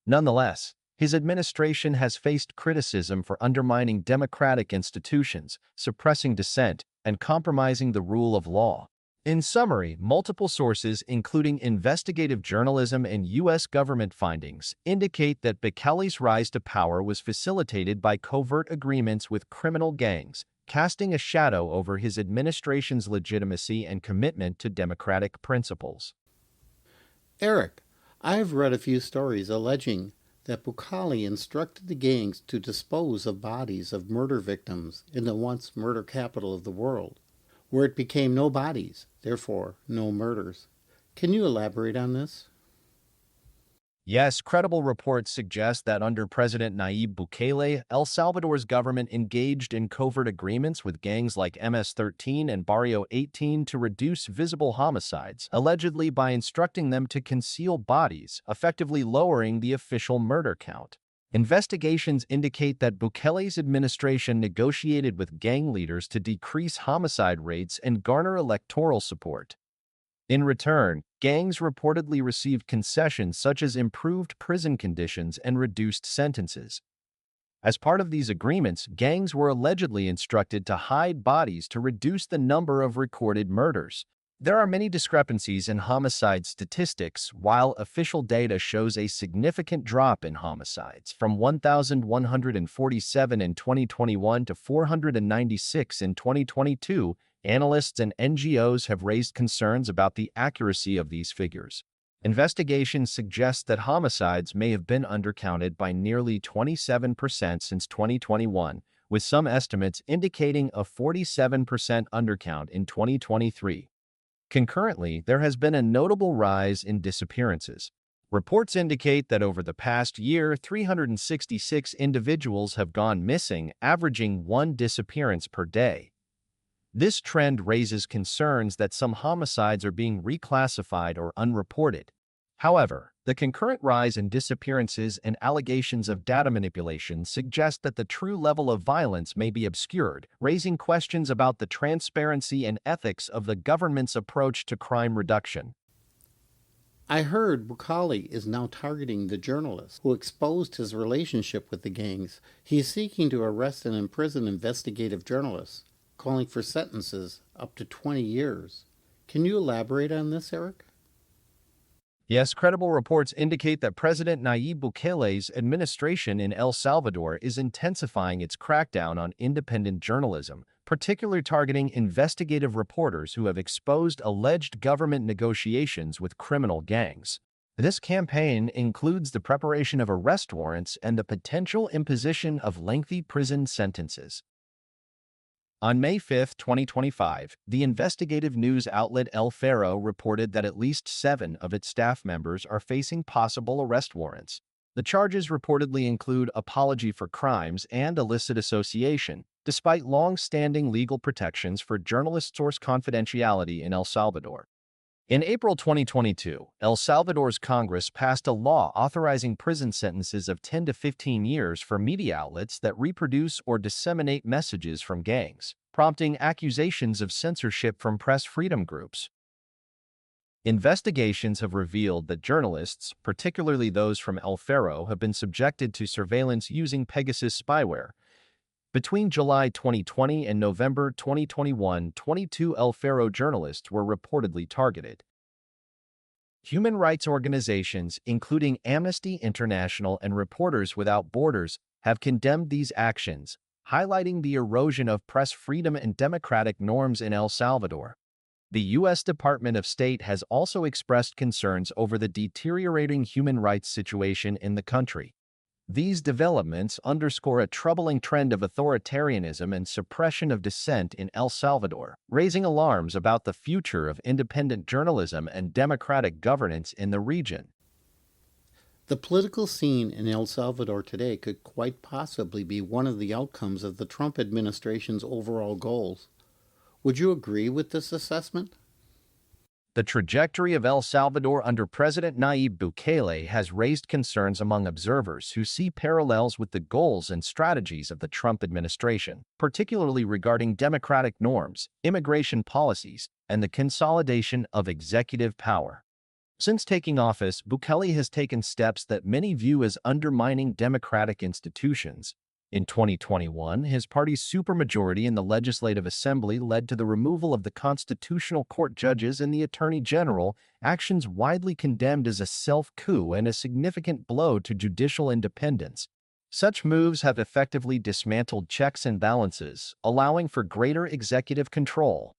Speaker 3: Nonetheless, his administration has faced criticism for undermining democratic institutions, suppressing dissent, and compromising the rule of law. In summary, multiple sources, including investigative journalism and U.S. government findings, indicate that Bukele's rise to power was facilitated by covert agreements with criminal gangs, casting a shadow over his administration's legitimacy and commitment to democratic principles.
Speaker 1: Eric, I've read a few stories alleging that Bukele instructed the gangs to dispose of bodies of murder victims in the once murder capital of the world, where it became no bodies, therefore no murders. Can you elaborate on this?
Speaker 3: Yes, credible reports suggest that under President Nayib Bukele, El Salvador's government engaged in covert agreements with gangs like MS-13 and Barrio 18 to reduce visible homicides, allegedly by instructing them to conceal bodies, effectively lowering the official murder count. Investigations indicate that Bukele's administration negotiated with gang leaders to decrease homicide rates and garner electoral support. In return, gangs reportedly received concessions such as improved prison conditions and reduced sentences. As part of these agreements, gangs were allegedly instructed to hide bodies to reduce the number of recorded murders. There are many discrepancies in homicide statistics. While official data shows a significant drop in homicides from 1,147 in 2021 to 496 in 2022, analysts and NGOs have raised concerns about the accuracy of these figures. Investigations suggest that homicides may have been undercounted by nearly 27% since 2021, with some estimates indicating a 47% undercount in 2023. Concurrently, there has been a notable rise in disappearances. Reports indicate that over the past year, 366 individuals have gone missing, averaging one disappearance per day. This trend raises concerns that some homicides are being reclassified or unreported. However, the concurrent rise in disappearances and allegations of data manipulation suggest that the true level of violence may be obscured, raising questions about the transparency and ethics of the government's approach to crime reduction.
Speaker 1: I heard Bukali is now targeting the journalist who exposed his relationship with the gangs. He is seeking to arrest and imprison investigative journalists, calling for sentences up to 20 years. Can you elaborate on this, Eric?
Speaker 3: Yes, credible reports indicate that President Nayib Bukele's administration in El Salvador is intensifying its crackdown on independent journalism, particularly targeting investigative reporters who have exposed alleged government negotiations with criminal gangs. This campaign includes the preparation of arrest warrants and the potential imposition of lengthy prison sentences. On May 5, 2025, the investigative news outlet El Faro reported that at least 7 of its staff members are facing possible arrest warrants. The charges reportedly include apology for crimes and illicit association, despite long-standing legal protections for journalist source confidentiality in El Salvador. In April 2022, El Salvador's Congress passed a law authorizing prison sentences of 10 to 15 years for media outlets that reproduce or disseminate messages from gangs, prompting accusations of censorship from press freedom groups. Investigations have revealed that journalists, particularly those from El Faro, have been subjected to surveillance using Pegasus spyware. Between July 2020 and November 2021, 22 El Faro journalists were reportedly targeted. Human rights organizations, including Amnesty International and Reporters Without Borders, have condemned these actions, highlighting the erosion of press freedom and democratic norms in El Salvador. The U.S. Department of State has also expressed concerns over the deteriorating human rights situation in the country. These developments underscore a troubling trend of authoritarianism and suppression of dissent in El Salvador, raising alarms about the future of independent journalism and democratic governance in the region.
Speaker 1: The political scene in El Salvador today could quite possibly be one of the outcomes of the Trump administration's overall goals. Would you agree with this assessment?
Speaker 3: The trajectory of El Salvador under President Nayib Bukele has raised concerns among observers who see parallels with the goals and strategies of the Trump administration, particularly regarding democratic norms, immigration policies, and the consolidation of executive power. Since taking office, Bukele has taken steps that many view as undermining democratic institutions. In 2021, his party's supermajority in the Legislative Assembly led to the removal of the Constitutional Court judges and the Attorney General, actions widely condemned as a self-coup and a significant blow to judicial independence. Such moves have effectively dismantled checks and balances, allowing for greater executive control.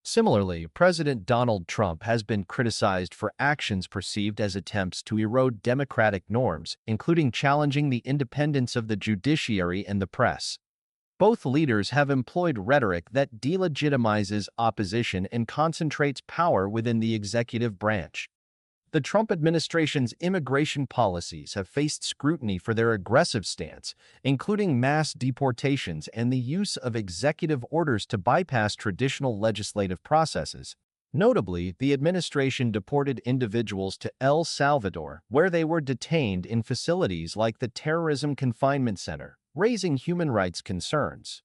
Speaker 3: Similarly, President Donald Trump has been criticized for actions perceived as attempts to erode democratic norms, including challenging the independence of the judiciary and the press. Both leaders have employed rhetoric that delegitimizes opposition and concentrates power within the executive branch. The Trump administration's immigration policies have faced scrutiny for their aggressive stance, including mass deportations and the use of executive orders to bypass traditional legislative processes. Notably, the administration deported individuals to El Salvador, where they were detained in facilities like the Terrorism Confinement Center, raising human rights concerns.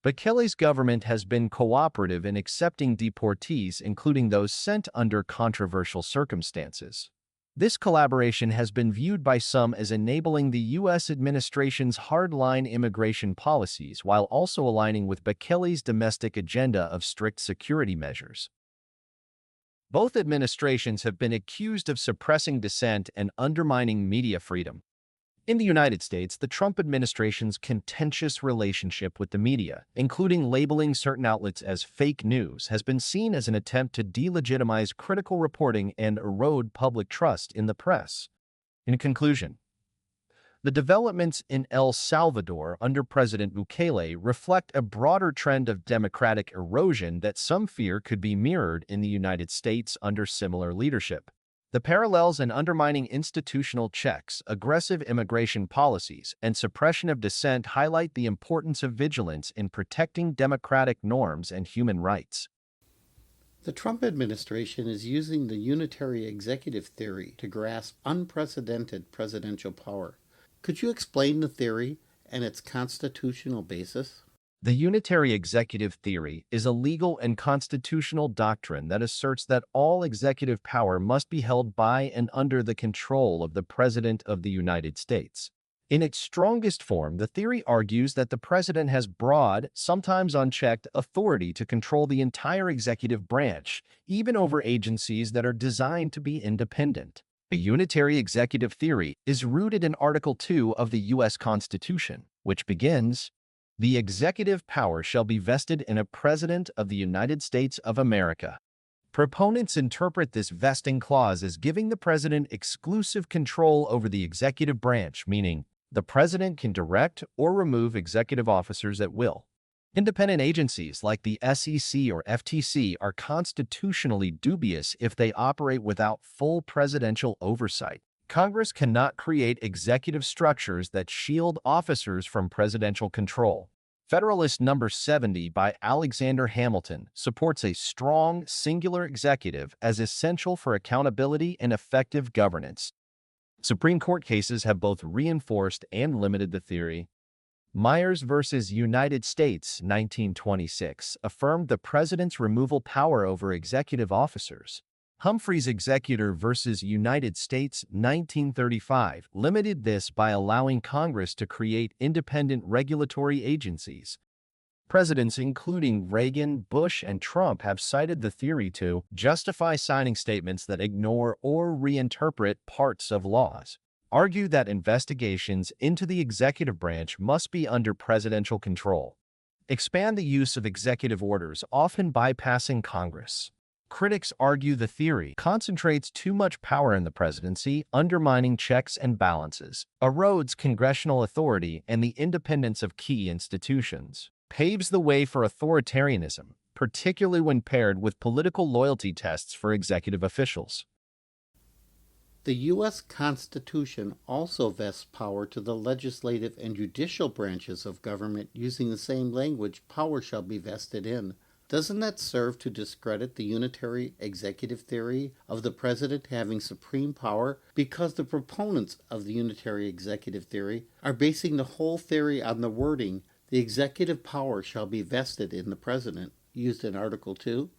Speaker 3: Bukele's government has been cooperative in accepting deportees, including those sent under controversial circumstances. This collaboration has been viewed by some as enabling the U.S. administration's hardline immigration policies while also aligning with Bukele's domestic agenda of strict security measures. Both administrations have been accused of suppressing dissent and undermining media freedom. In the United States, the Trump administration's contentious relationship with the media, including labeling certain outlets as fake news, has been seen as an attempt to delegitimize critical reporting and erode public trust in the press. In conclusion, the developments in El Salvador under President Bukele reflect a broader trend of democratic erosion that some fear could be mirrored in the United States under similar leadership. The parallels in undermining institutional checks, aggressive immigration policies, and suppression of dissent highlight the importance of vigilance in protecting democratic norms and human rights.
Speaker 1: The Trump administration is using the unitary executive theory to grasp unprecedented presidential power. Could you explain the theory and its constitutional basis?
Speaker 3: The unitary executive theory is a legal and constitutional doctrine that asserts that all executive power must be held by and under the control of the President of the United States. In its strongest form, the theory argues that the President has broad, sometimes unchecked, authority to control the entire executive branch, even over agencies that are designed to be independent. The unitary executive theory is rooted in Article 2 of the U.S. Constitution, which begins, "The executive power shall be vested in a President of the United States of America." Proponents interpret this vesting clause as giving the President exclusive control over the executive branch, meaning the President can direct or remove executive officers at will. Independent agencies like the SEC or FTC are constitutionally dubious if they operate without full presidential oversight. Congress cannot create executive structures that shield officers from presidential control. Federalist No. 70 by Alexander Hamilton supports a strong, singular executive as essential for accountability and effective governance. Supreme Court cases have both reinforced and limited the theory. Myers v. United States, 1926, affirmed the president's removal power over executive officers. Humphrey's Executor v. United States, 1935, limited this by allowing Congress to create independent regulatory agencies. Presidents including Reagan, Bush, and Trump have cited the theory to justify signing statements that ignore or reinterpret parts of laws, argue that investigations into the executive branch must be under presidential control, expand the use of executive orders, often bypassing Congress. Critics argue the theory concentrates too much power in the presidency, undermining checks and balances, erodes congressional authority and the independence of key institutions, paves the way for authoritarianism, particularly when paired with political loyalty tests for executive officials.
Speaker 1: The U.S. Constitution also vests power to the legislative and judicial branches of government using the same language, "power shall be vested in." Doesn't that serve to discredit the unitary executive theory of the president having supreme power, because the proponents of the unitary executive theory are basing the whole theory on the wording, "the executive power shall be vested in the president," used in Article 2?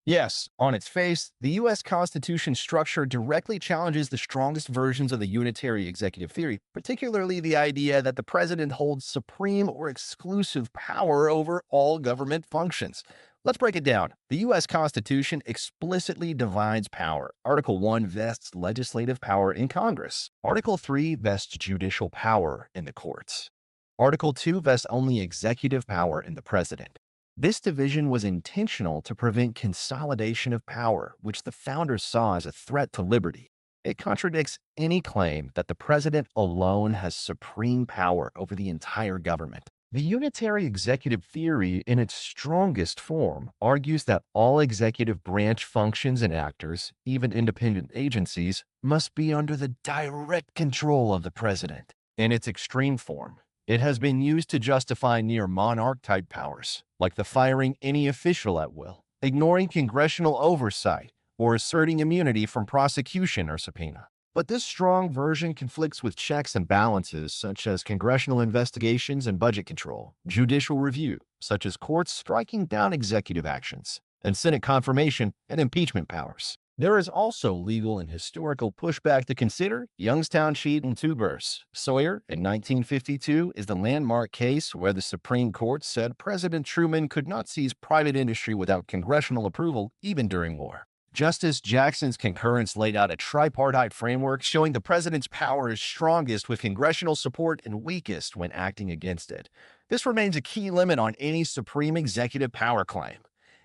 Speaker 3: Yes, on its face, the U.S. Constitution structure directly challenges the strongest versions of the unitary executive theory, particularly the idea that the president holds supreme or exclusive power over all government functions. Let's break it down. The U.S. Constitution explicitly divides power. Article 1 vests legislative power in Congress. Article 3 vests judicial power in the courts. Article 2 vests only executive power in the president. This division was intentional to prevent consolidation of power, which the founders saw as a threat to liberty. It contradicts any claim that the president alone has supreme power over the entire government. The unitary executive theory, in its strongest form, argues that all executive branch functions and actors, even independent agencies, must be under the direct control of the president. In its extreme form, it has been used to justify near monarch-type powers, like the firing any official at will, ignoring congressional oversight, or asserting immunity from prosecution or subpoena. But this strong version conflicts with checks and balances, such as congressional investigations and budget control, judicial review, such as courts striking down executive actions, and Senate confirmation and impeachment powers. There is also legal and historical pushback to consider. Youngstown Sheet and Tubers. Sawyer in 1952 is the landmark case where the Supreme Court said President Truman could not seize private industry without congressional approval, even during war. Justice Jackson's concurrence laid out a tripartite framework showing the president's power is strongest with congressional support and weakest when acting against it. This remains a key limit on any supreme executive power claim.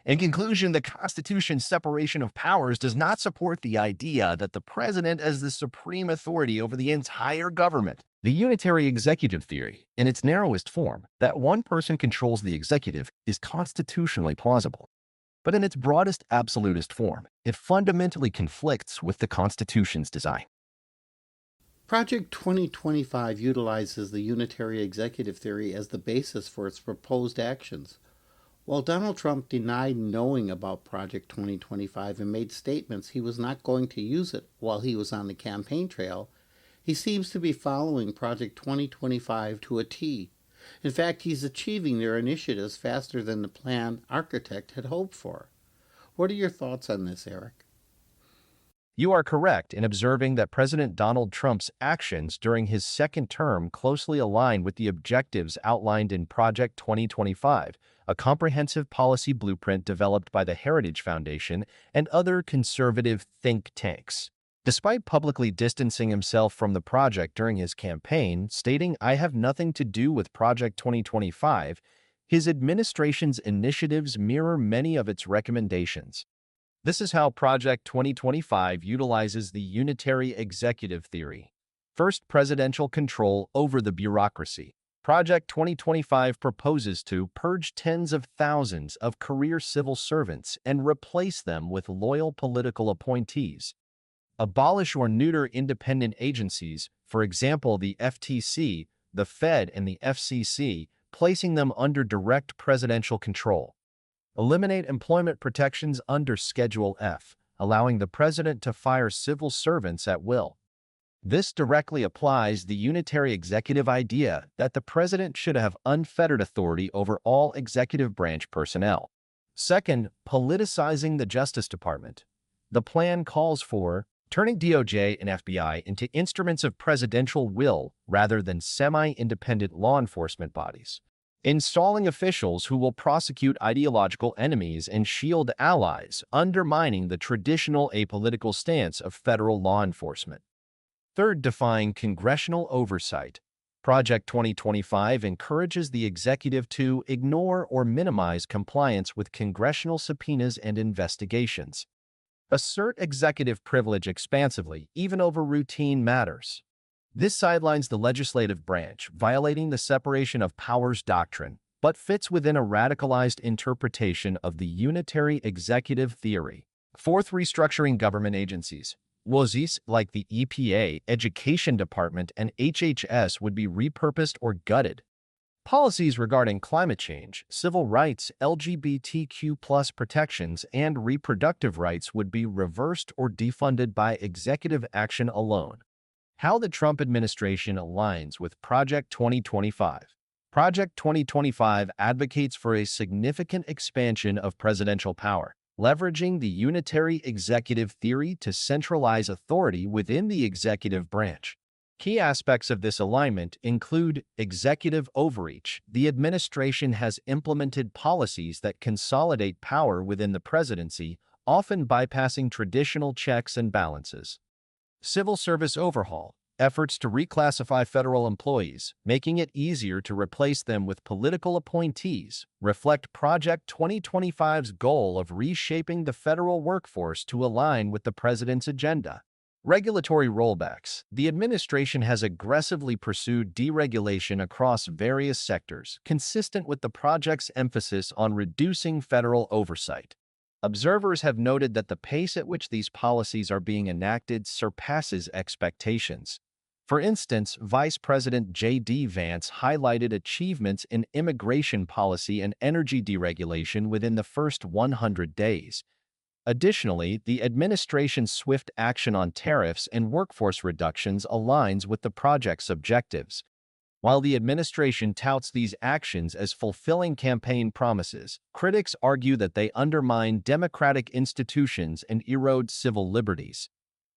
Speaker 3: In conclusion, the Constitution's separation of powers does not support the idea that the president is the supreme authority over the entire government. The unitary executive theory, in its narrowest form, that one person controls the executive, is constitutionally plausible. But in its broadest absolutist form, it fundamentally conflicts with the Constitution's design.
Speaker 1: Project 2025 utilizes the unitary executive theory as the basis for its proposed actions. While Donald Trump denied knowing about Project 2025 and made statements he was not going to use it while he was on the campaign trail, he seems to be following Project 2025 to a T. In fact, he's achieving their initiatives faster than the plan architect had hoped for. What are your thoughts on this, Eric?
Speaker 3: You are correct in observing that President Donald Trump's actions during his second term closely align with the objectives outlined in Project 2025, a comprehensive policy blueprint developed by the Heritage Foundation and other conservative think tanks. Despite publicly distancing himself from the project during his campaign, stating, "I have nothing to do with Project 2025, his administration's initiatives mirror many of its recommendations. This is how Project 2025 utilizes the unitary executive theory. First, presidential control over the bureaucracy. Project 2025 proposes to purge tens of thousands of career civil servants and replace them with loyal political appointees. Abolish or neuter independent agencies, for example, the FTC, the Fed, and the FCC, placing them under direct presidential control. Eliminate employment protections under Schedule F, allowing the president to fire civil servants at will. This directly applies the unitary executive idea that the president should have unfettered authority over all executive branch personnel. Second, politicizing the Justice Department. The plan calls for turning DOJ and FBI into instruments of presidential will rather than semi-independent law enforcement bodies. Installing officials who will prosecute ideological enemies and shield allies, undermining the traditional apolitical stance of federal law enforcement. Third, defying congressional oversight. Project 2025 encourages the executive to ignore or minimize compliance with congressional subpoenas and investigations. Assert executive privilege expansively, even over routine matters. This sidelines the legislative branch, violating the separation of powers doctrine, but fits within a radicalized interpretation of the unitary executive theory. Fourth, restructuring government agencies. WOZIs like the EPA, Education Department, and HHS would be repurposed or gutted. Policies regarding climate change, civil rights, LGBTQ+ protections, and reproductive rights would be reversed or defunded by executive action alone. How the Trump administration aligns with Project 2025. Project 2025 advocates for a significant expansion of presidential power, leveraging the unitary executive theory to centralize authority within the executive branch. Key aspects of this alignment include executive overreach. The administration has implemented policies that consolidate power within the presidency, often bypassing traditional checks and balances. Civil service overhaul. Efforts to reclassify federal employees, making it easier to replace them with political appointees, reflect Project 2025's goal of reshaping the federal workforce to align with the president's agenda. Regulatory rollbacks. The administration has aggressively pursued deregulation across various sectors, consistent with the project's emphasis on reducing federal oversight. Observers have noted that the pace at which these policies are being enacted surpasses expectations. For instance, Vice President J.D. Vance highlighted achievements in immigration policy and energy deregulation within the first 100 days. Additionally, the administration's swift action on tariffs and workforce reductions aligns with the project's objectives. While the administration touts these actions as fulfilling campaign promises, critics argue that they undermine democratic institutions and erode civil liberties.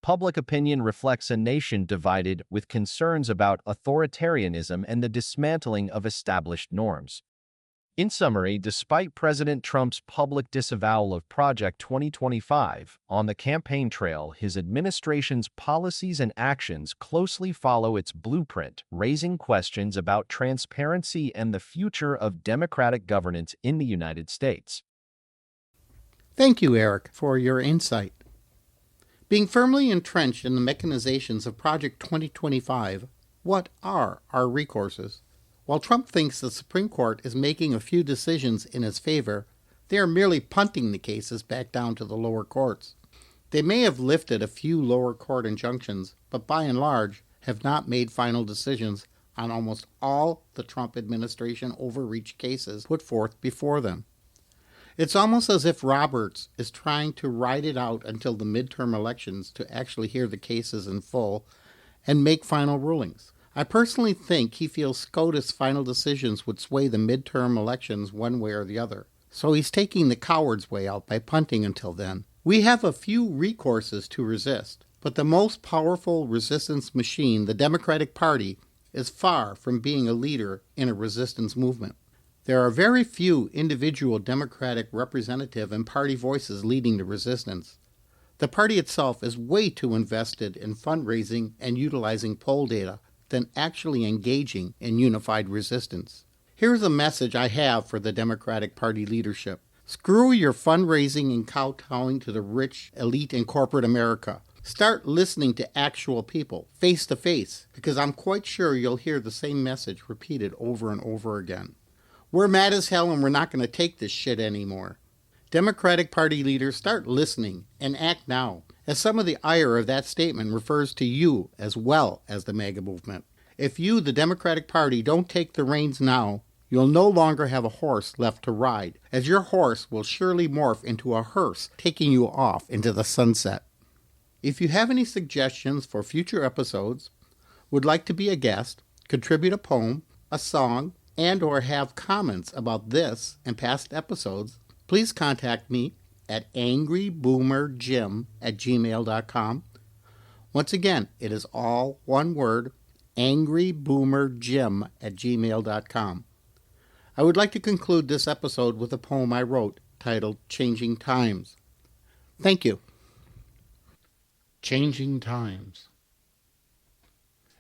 Speaker 3: Public opinion reflects a nation divided with concerns about authoritarianism and the dismantling of established norms. In summary, despite President Trump's public disavowal of Project 2025, on the campaign trail, his administration's policies and actions closely follow its blueprint, raising questions about transparency and the future of democratic governance in the United States.
Speaker 1: Thank you, Eric, for your insight. Being firmly entrenched in the mechanizations of Project 2025, what are our recourses? While Trump thinks the Supreme Court is making a few decisions in his favor, they are merely punting the cases back down to the lower courts. They may have lifted a few lower court injunctions, but by and large have not made final decisions on almost all the Trump administration overreach cases put forth before them. It's almost as if Roberts is trying to ride it out until the midterm elections to actually hear the cases in full and make final rulings. I personally think he feels SCOTUS' final decisions would sway the midterm elections one way or the other. So he's taking the coward's way out by punting until then. We have a few recourses to resist, but the most powerful resistance machine, the Democratic Party, is far from being a leader in a resistance movement. There are very few individual Democratic representative and party voices leading the resistance. The party itself is way too invested in fundraising and utilizing poll data than actually engaging in unified resistance. Here's a message I have for the Democratic Party leadership. Screw your fundraising and kowtowing to the rich elite in corporate America. Start listening to actual people, face to face, because I'm quite sure you'll hear the same message repeated over and over again. We're mad as hell and we're not going to take this shit anymore. Democratic Party leaders, start listening and act now, as some of the ire of that statement refers to you as well as the MAGA movement. If you, the Democratic Party, don't take the reins now, you'll no longer have a horse left to ride, as your horse will surely morph into a hearse, taking you off into the sunset. If you have any suggestions for future episodes, would like to be a guest, contribute a poem, a song, and or have comments about this and past episodes, please contact me at angryboomerjim@gmail.com. Once again, it is all one word, angryboomerjim@gmail.com. I would like to conclude this episode with a poem I wrote titled Changing Times. Thank you. Changing Times.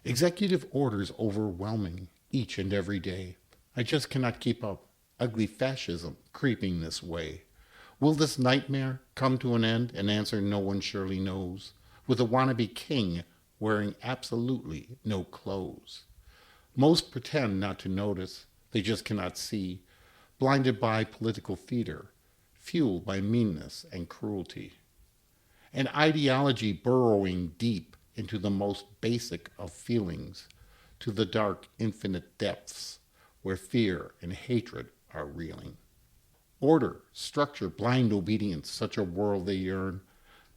Speaker 1: Executive orders overwhelming each and every day. I just cannot keep up. Ugly fascism creeping this way. Will this nightmare come to an end? An answer no one surely knows, with a wannabe king wearing absolutely no clothes. Most pretend not to notice, they just cannot see, blinded by political theater, fueled by meanness and cruelty. An ideology burrowing deep into the most basic of feelings, to the dark infinite depths where fear and hatred are reeling. Order, structure, blind obedience, such a world they yearn.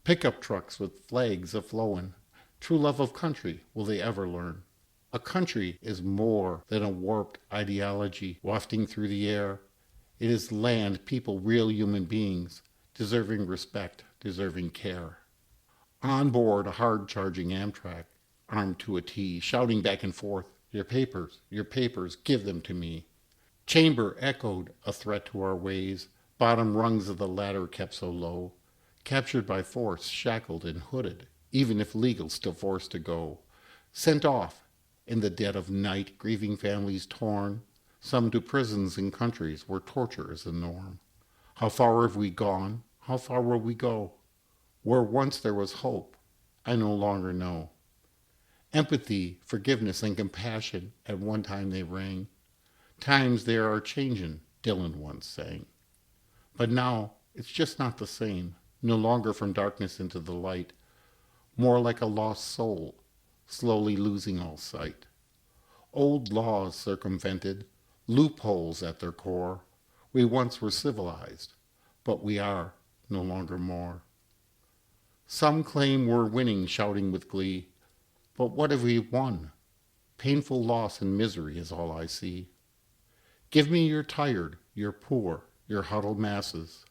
Speaker 1: Pickup trucks with flags a-flowin'. True love of country will they ever learn? A country is more than a warped ideology wafting through the air. It is land, people, real human beings, deserving respect, deserving care. On board a hard-charging Amtrak, armed to a T, shouting back and forth, your papers, give them to me. Chamber echoed a threat to our ways, bottom rungs of the ladder kept so low, captured by force, shackled and hooded, even if legal, still forced to go. Sent off in the dead of night, grieving families torn, some to prisons in countries where torture is the norm. How far have we gone? How far will we go? Where once there was hope, I no longer know. Empathy, forgiveness, and compassion at one time they rang. Times there are changin', Dylan once sang. But now it's just not the same, no longer from darkness into the light, more like a lost soul, slowly losing all sight. Old laws circumvented, loopholes at their core. We once were civilized, but we are no longer more. Some claim we're winning, shouting with glee. But what have we won? Painful loss and misery is all I see. Give me your tired, your poor, your huddled masses,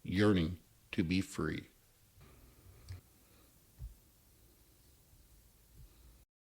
Speaker 1: yearning to be free.